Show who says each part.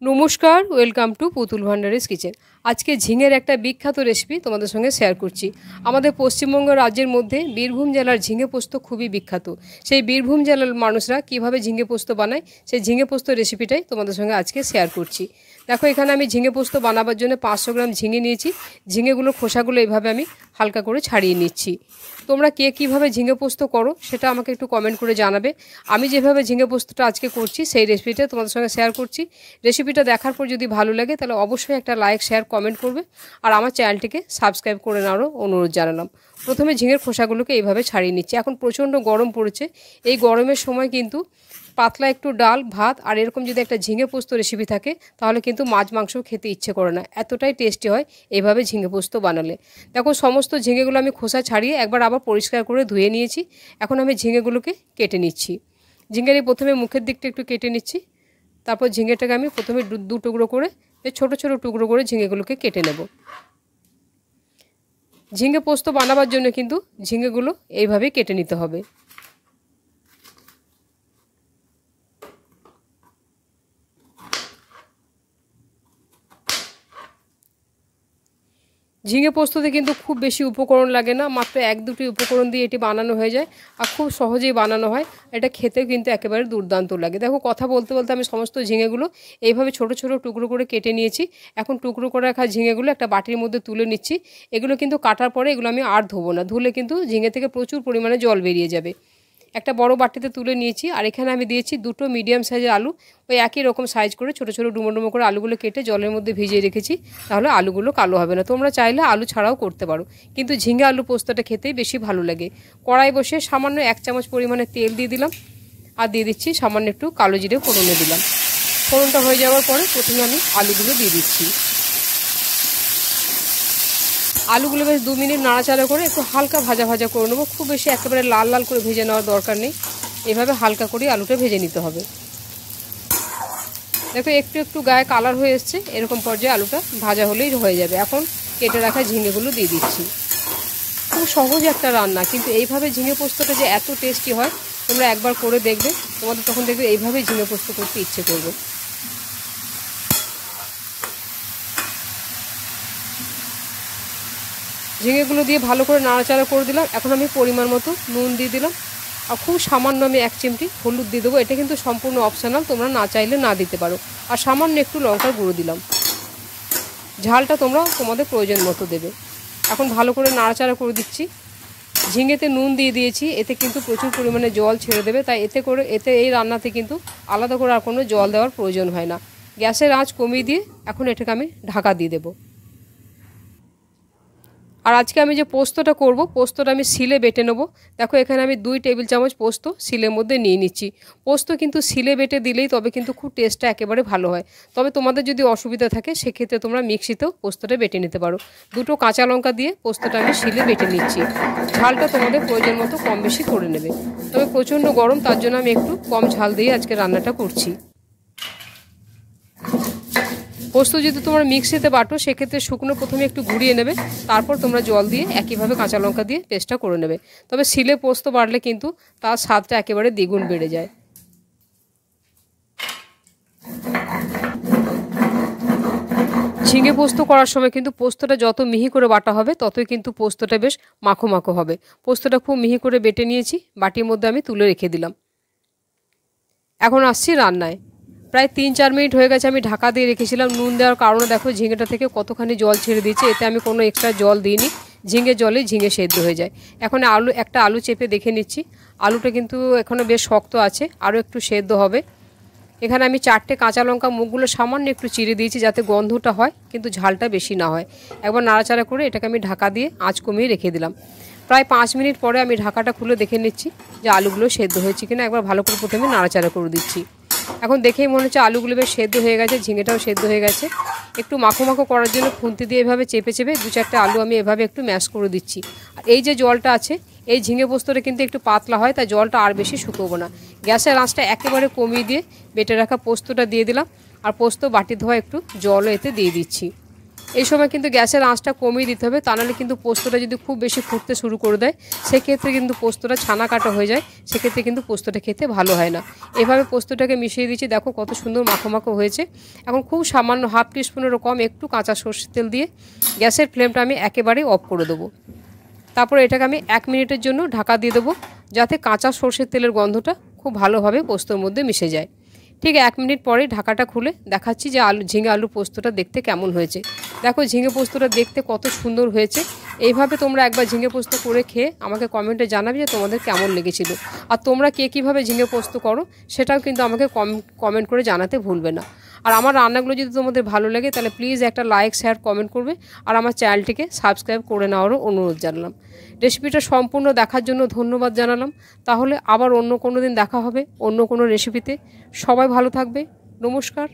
Speaker 1: নমস্কার, welcome to পুতুল ভান্ডারিস kitchen. আজকে ঝিঙের একটা বিখ্যাত রেসিপি তোমাদের সঙ্গে শেয়ার করছি। আমাদের পশ্চিমবঙ্গ রাজ্যের মধ্যে বীরভূম জেলার ঝিঙে পোস্ত খুবই বিখ্যাত। সেই বীরভূম জেলার মানুষরা কিভাবে ঝিঙে পোস্ত বানায় সেই ঝিঙে পোস্ত রেসিপিটাই তোমাদের সঙ্গে আজকে শেয়ার করছি। দেখো, এখানে আমি ঝিঙে পোস্ত বানাবার জন্য 500 গ্রাম ঝিঙে নিয়েছি। ঝিঙেগুলোর খোসাগুলো এইভাবে আমি হালকা করে ছাড়িয়ে নিচ্ছি। তোমরা কে কীভাবে ঝিঙে পোস্ত করো সেটা আমাকে একটু কমেন্ট করে জানাবে। আমি যেভাবে ঝিঙে পোস্তটা আজকে করছি সেই রেসিপিটা তোমাদের সঙ্গে শেয়ার করছি। রেসিপিটা দেখার পর যদি ভালো লাগে তাহলে অবশ্যই একটা লাইক, শেয়ার, কমেন্ট করবে আর আমার চ্যানেলটিকে সাবস্ক্রাইব করে নেওয়ারও অনুরোধ জানালাম। প্রথমে ঝিঙের খোসাগুলোকে এইভাবে ছাড়িয়ে নিচ্ছি। এখন প্রচণ্ড গরম পড়েছে, এই গরমের সময় কিন্তু পাতলা একটু ডাল, ভাত আর এরকম যদি একটা ঝিঙে পোস্ত রেসিপি থাকে তাহলে কিন্তু মাছ মাংস খেতে ইচ্ছে করে না, এতটাই টেস্টি হয় এইভাবে ঝিঙে পোস্ত বানালে। দেখো, সমস্ত ঝিঙেগুলো আমি খোসা ছাড়িয়ে একবার আবার পরিষ্কার করে ধুয়ে নিয়েছি। এখন আমি ঝিঙেগুলোকে কেটে নিচ্ছি। ঝিঙের প্রথমে মুখের দিকটা একটু কেটে নিচ্ছি, তারপর ঝিঙেটাকে আমি প্রথমে দু টুকরো করে ছোট ছোট টুকরো করে ঝিঙেগুলোকে কেটে নেব। ঝিঙে পোস্ত বানাবার জন্য কিন্তু ঝিঙেগুলো এইভাবেই কেটে নিতে হবে। ঝিঙে পোস্ততে কিন্তু খুব বেশি উপকরণ লাগে না, মাত্র 1-2টি উপকরণ দিয়ে এটি বানানো হয়ে যায় আর খুব সহজেই বানানো হয়। এটা খেতেও কিন্তু একেবারে দুর্দান্ত লাগে। দেখো, কথা বলতে বলতে আমি সমস্ত ঝিঙেগুলো এইভাবে ছোট ছোট টুকরো করে কেটে নিয়েছি। এখন টুকরো করে রাখা ঝিঙেগুলো একটা বাটির মধ্যে তুলে নিচ্ছি। এগুলো কিন্তু কাটার পরে এগুলো আমি আর ধোবো না, ধুলে কিন্তু ঝিঙে থেকে প্রচুর পরিমাণে জল বেরিয়ে যাবে। একটা বড় বাটিতে তুলে নিয়েছি আর এখানে আমি দিয়েছি 2টো মিডিয়াম সাইজের আলু। ওই একই রকম সাইজ করে ছোটো ছোটো ডুমো ডুমো করে আলুগুলো কেটে জলের মধ্যে ভিজিয়ে রেখেছি, তাহলে আলুগুলো কালো হবে না। তোমরা চাইলে আলু ছাড়াও করতে পারো, কিন্তু ঝিঙে আলু পোস্তটা খেতেই বেশি ভালো লাগে। কড়াই বসে সামান্য 1 চামচ পরিমাণে তেল দিয়ে দিলাম আর দিয়ে দিচ্ছি সামান্য একটু কালো জিরে ফোড়নে দিলাম। ফোড়নটা হয়ে যাওয়ার পরে প্রথমে আমি আলুগুলো দিয়ে দিচ্ছি। আলুগুলো বেশ 2 মিনিট নাড়াচাড়া করে একটু হালকা ভাজা ভাজা করে নেবো। খুব বেশি একেবারে লাল লাল করে ভেজে নেওয়ার দরকার নেই, এভাবে হালকা করে আলুটা ভেজে নিতে হবে। দেখো, একটু একটু গায়ে কালার হয়ে এসছে, এরকম পর্যায়ে আলুটা ভাজা হলেই হয়ে যাবে। এখন কেটে রাখা ঝিঙেগুলো দিয়ে দিচ্ছি। খুব সহজ একটা রান্না, কিন্তু এইভাবে ঝিঙে পোস্তটা যে এত টেস্টি হয় তোমরা একবার করে দেখবে, তোমাদের তখন দেখবে এইভাবেই ঝিঙে পোস্ত করতে ইচ্ছে করবে। ঝিঙেগুলো দিয়ে ভালো করে নাড়াচাড়া করে দিলাম। এখন আমি পরিমাণ মতো নুন দিয়ে দিলাম আর খুব সামান্য আমি 1 চিমটি হলুদ দিয়ে দেবো। এটা কিন্তু সম্পূর্ণ অপশনাল, তোমরা না চাইলে না দিতে পারো। আর সামান্য একটু লঙ্কার গুঁড়ো দিলাম। ঝালটা তোমরা তোমাদের প্রয়োজন মতো দেবে। এখন ভালো করে নাড়াচাড়া করে দিচ্ছি। ঝিঙেতে নুন দিয়ে দিয়েছি, এতে কিন্তু প্রচুর পরিমাণে জল ছেড়ে দেবে, তাই এতে এই রান্নাতে কিন্তু আলাদা করে আর কোনো জল দেওয়ার প্রয়োজন হয় না। গ্যাসের আঁচ কমিয়ে দিয়ে এখন এটাকে আমি ঢাকা দিয়ে দেবো। আর আজকে আমি যে পোস্তটা করব, পোস্তটা আমি শিলে বেটে নেবো। দেখো, এখানে আমি 2 টেবিল চামচ পোস্ত শিলের মধ্যে নিয়ে নিচ্ছি। পোস্ত কিন্তু শিলে বেটে দিলেই তবে কিন্তু খুব টেস্টটা একেবারে ভালো হয়। তবে তোমাদের যদি অসুবিধা থাকে সেক্ষেত্রে তোমরা মিক্সিতেও পোস্তটা বেটে নিতে পারো। 2টো কাঁচা লঙ্কা দিয়ে পোস্তটা আমি শিলে বেটে নিচ্ছি। ঝালটা তোমাদের প্রয়োজন মতো কম বেশি করে নেবে, তবে প্রচণ্ড গরম, তার জন্য আমি একটু কম ঝাল দিয়ে আজকে রান্নাটা করছি। পোস্ত যদি তোমরা মিক্সিতে বাটো সেক্ষেত্রে শুকনো প্রথমে একটু ঘুরিয়ে নেবে, তারপর তোমরা জল দিয়ে একইভাবে কাঁচা লঙ্কা দিয়ে পেস্টটা করে নেবে। তবে শিলে পোস্ত বাটলে কিন্তু তার স্বাদটা একেবারে দ্বিগুণ বেড়ে যায়। ঝিঙে পোস্ত করার সময় কিন্তু পোস্তটা যত মিহি করে বাটা হবে ততই কিন্তু পোস্তটা বেশ মাখো মাখো হবে। পোস্তটা খুব মিহি করে বেটে নিয়েছি, বাটির মধ্যে আমি তুলে রেখে দিলাম। এখন আসছি রান্নায়। প্রায় 3-4 মিনিট হয়ে গেছে, আমি ঢাকা দিয়ে রেখেছিলাম। নুন দেওয়ার কারণে দেখো ঝিঙেটা থেকে কতখানি জল ছেড়ে দিয়েছে, এতে আমি কোনো এক্সট্রা জল দিইনি। ঝিঙে জলে ঝিঙে সেদ্ধ হয়ে যায়। এখন একটা আলু চেপে দেখে নিচ্ছি। আলুটা কিন্তু এখনও বেশ শক্ত আছে, আরও একটু সেদ্ধ হবে। এখানে আমি 4টে কাঁচা লঙ্কা মুখগুলো সামান্য একটু চিড়ে দিয়েছি যাতে গন্ধটা হয় কিন্তু ঝালটা বেশি না হয়। একবার নাড়াচাড়া করে এটাকে আমি ঢাকা দিয়ে আঁচ কমিয়ে রেখে দিলাম। প্রায় 5 মিনিট পরে আমি ঢাকাটা খুলে দেখে নিচ্ছি যে আলুগুলো সেদ্ধ হয়েছে কিনা। একবার ভালো করে প্রথমে নাড়াচাড়া করে দিচ্ছি। এখন দেখেই মনে হচ্ছে আলুগুলো বেশ সেদ্ধ হয়ে গেছে, ঝিঙেটাও সেদ্ধ হয়ে গেছে। একটু মাখো মাখো করার জন্য খুন্তি দিয়ে এভাবে চেপে চেপে 2-4টে আলু আমি এভাবে একটু ম্যাশ করে দিচ্ছি। আর এই যে জলটা আছে, এই ঝিঙে পোস্তটা কিন্তু একটু পাতলা হয়, তাই জলটা আর বেশি শুকোবো না। গ্যাসের আঁচটা একেবারে কমিয়ে দিয়ে বেটে রাখা পোস্তটা দিয়ে দিলাম আর পোস্ত বাটি ধোয়া একটু জলও এতে দিয়ে দিচ্ছি। এই সময় কিন্তু গ্যাসের আঁচটা কমিয়ে দিতে হবে, তা নাহলে কিন্তু পোস্তটা যদি খুব বেশি ফুটতে শুরু করে দেয় সেক্ষেত্রে কিন্তু পোস্তটা ছানা কাটা হয়ে যায়, সেক্ষেত্রে কিন্তু পোস্তটা খেতে ভালো হয় না। এভাবে পোস্তটাকে মিশিয়ে দিচ্ছি, দেখো কত সুন্দর মাখো মাখো হয়েছে। এখন খুব সামান্য হাফ টিস্পুনেরও কম একটু কাঁচা সর্ষের তেল দিয়ে গ্যাসের ফ্লেমটা আমি একেবারেই অফ করে দেবো। তারপর এটাকে আমি 1 মিনিটের জন্য ঢাকা দিয়ে দেবো, যাতে কাঁচা সর্ষের তেলের গন্ধটা খুব ভালোভাবে পোস্তর মধ্যে মিশে যায়। ঠিক 1 মিনিট পরে ঢাকাটা খুলে দেখাচ্ছি যে ঝিঙে আলু পোস্তটা দেখতে কেমন হয়েছে। দেখো ঝিঙে পোস্তটা দেখতে কত সুন্দর হয়েছে। এইভাবে তোমরা একবার ঝিঙে পোস্ত করে খেয়ে আমাকে কমেন্টে জানাবে যে তোমাদের কেমন লেগেছিল। আর তোমরা কে কীভাবে ঝিঙে পোস্ত করো সেটাও কিন্তু আমাকে কমেন্ট করে জানাতে ভুলবে না। আর আমার রান্নাগুলো যদি তোমাদের ভালো লাগে তাহলে প্লিজ একটা লাইক, শেয়ার, কমেন্ট করবে। আর আমার চ্যানেলটিকে সাবস্ক্রাইব করে নেওয়ারও অনুরোধ জানালাম। রেসিপিটা সম্পূর্ণ দেখার জন্য ধন্যবাদ জানালাম। তাহলে আবার অন্য কোনো দিন দেখা হবে অন্য কোনো রেসিপিতে। সবাই ভালো থাকবে। নমস্কার।